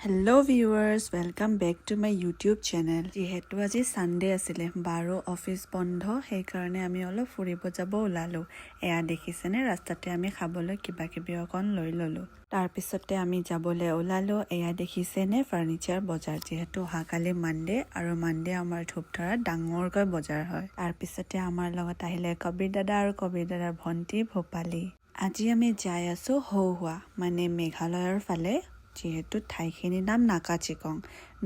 Hello viewers, welcome back to my YouTube channel. যিহেতু আজি Sunday আছিলে, বাৰো অফিস বন্ধ, সেই কাৰণে আমি অলপ ফুৰিব যাব ওলালো। এয়া দেখিছেনে ৰাস্তাতে আমি খাবলৈ কিবা কিবি অকন লৈ ললো। তাৰ পিছতে আমি যাবলৈ ওলালো। এয়া দেখিছেনে ফাৰ্নিচাৰ বজাৰ, যিহেতু অহাকালি মানডে আৰু মানডে আমাৰ ধূপধাৰাত ডাঙৰকৈ বজাৰ হয়। তাৰ পিছতে আমাৰ লগত আহিলে কবিৰ দাদা আৰু কবিৰ দাদাৰ ভণ্টি ভূপালী। আজি আমি যাই আছো হৌহোৱা মানে মেঘালয়ৰ ফালে, যিহেতু ঠাইখিনিৰ নাম নাকাচিকং।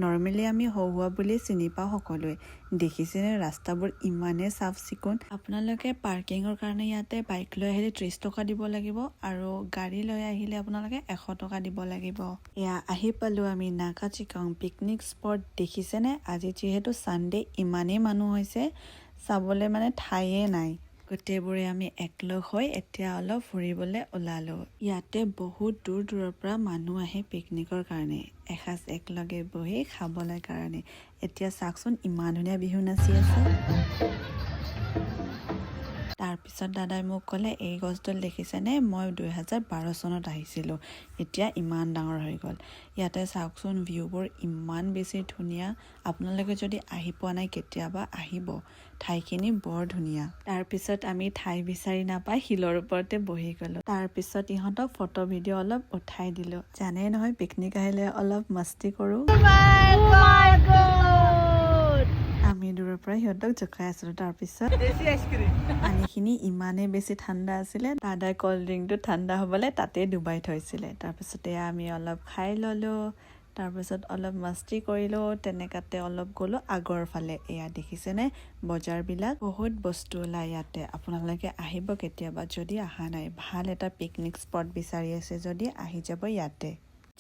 নৰ্মেলি আমি হৌহোৱা বুলি চিনি পাওঁ সকলোৱে। দেখিছেনে ৰাস্তাবোৰ ইমানে চাফ চিকুণ। আপোনালোকে পাৰ্কিঙৰ কাৰণে ইয়াতে বাইক লৈ আহিলে 30 টকা দিব লাগিব আৰু গাড়ী লৈ আহিলে আপোনালোকে 100 টকা দিব লাগিব। এয়া আহি পালো আমি নাকাচিকং পিকনিক স্পট। দেখিছেনে আজি যিহেতু সানডে ইমানেই মানুহ হৈছে, চাবলৈ মানে ঠাইয়ে নাই। গোটেইবোৰে আমি একলগ হৈ এতিয়া অলপ ফুৰিবলৈ ওলালো। ইয়াতে বহুত দূৰ দূৰৰ পৰা মানুহ আহে পিকনিকৰ কাৰণে, এসাঁজ একলগে বহি খাবলৈ কাৰণে। এতিয়া চাওকচোন ইমান ধুনীয়া বিহু নাচি আছে। তাৰপিছত দাদাই মোক ক'লে এই গছডাল দেখিছেনে, মই 2012 চনত আহিছিলোঁ, এতিয়া ইমান ডাঙৰ হৈ গ'ল। ইয়াতে চাওকচোন ভিউবোৰ ইমান বেছি ধুনীয়া। আপোনালোকে যদি আহি পোৱা নাই কেতিয়াবা আহিব, ঠাইখিনি বৰ ধুনীয়া। তাৰপিছত আমি ঠাই বিচাৰি নাপাই শিলৰ ওপৰতে বহি গ'লো। তাৰপিছত ইহঁতক ফটো ভিডিঅ' অলপ উঠাই দিলো। জানে নহয় পিকনিক আহিলে অলপ মস্তি কৰোঁ। আমি দূৰৰ পৰা সিহঁতক জোকাই আছিলো। তাৰপিছত পানীখিনি ইমানেই বেছি ঠাণ্ডা আছিলে, দাদাই কল্ড ড্ৰিংকটো ঠাণ্ডা হ'বলৈ তাতে ডুবাই থৈছিলে। তাৰপিছতে আমি অলপ খাই ল'লো, তাৰপিছত অলপ মস্তি কৰিলো। তেনেকাতে অলপ গ'লো আগৰ ফালে। এয়া দেখিছেনে বজাৰবিলাক, বহুত বস্তু ওলাই ইয়াতে। আপোনালোকে আহিব কেতিয়াবা, যদি অহা নাই ভাল এটা পিকনিক স্পট বিচাৰি আছে যদি আহি যাব ইয়াতে।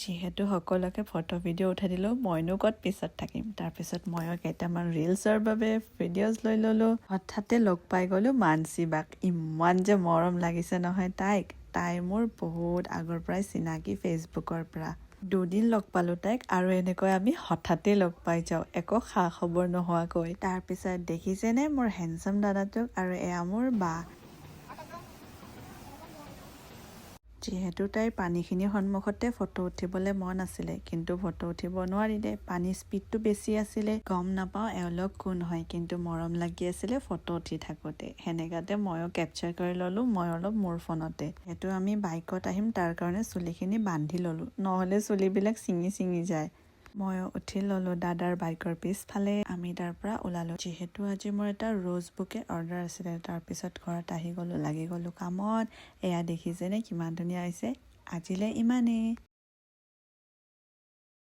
যিহেতু সকলোকে ফটো ভিডিঅ' উঠাই দিলোঁ, মইনো ক'ত পিছত থাকিম। তাৰপিছত ময়ো কেইটামান ৰিলছৰ বাবে ভিডিঅ'জ লৈ ল'লো। হঠাতে লগ পাই গ'লো মানসী বাক। ইমান যে মৰম লাগিছে নহয় তাইক। তাই মোৰ বহুত আগৰ পৰাই চিনাকি ফেচবুকৰ পৰা। 2 দিন লগ পালো তাইক, আৰু এনেকৈ আমি হঠাতে লগ পাই যাওঁ একো খা খবৰ নোহোৱাকৈ। তাৰপিছত দেখিছেনে মোৰ হেণ্ডচাম দাদাটোক, আৰু এয়া মোৰ বা। যিহেতু তাইৰ পানীখিনিৰ সন্মুখতে ফটো উঠিবলৈ মন আছিলে, কিন্তু ফটো উঠিব নোৱাৰিলে, পানীৰ স্পীডটো বেছি আছিলে। গম নাপাওঁ এওঁলোক কোন হয়, কিন্তু মৰম লাগি আছিলে ফটো উঠি থাকোঁতে। সেনেকাতে ময়ো কেপচাৰ কৰি ল'লোঁ, মই অলপ মোৰ ফোনতে। সেইটো আমি বাইকত আহিম তাৰ কাৰণে চুলিখিনি বান্ধি ল'লোঁ, নহ'লে চুলিবিলাক ছিঙি ছিঙি যায়। ময়ো উঠি ল'লোঁ দাদাৰ বাইকৰ পিছফালে। আমি তাৰ পৰা ওলালোঁ। যিহেতু আজি মোৰ এটা ৰ'জ বুকে অৰ্ডাৰ আছিলে, তাৰপিছত ঘৰত আহি গ'লোঁ, লাগি গ'লোঁ কামত। এয়া দেখিছেনে কিমান ধুনীয়া হৈছে। আজিলৈ ইমানেই।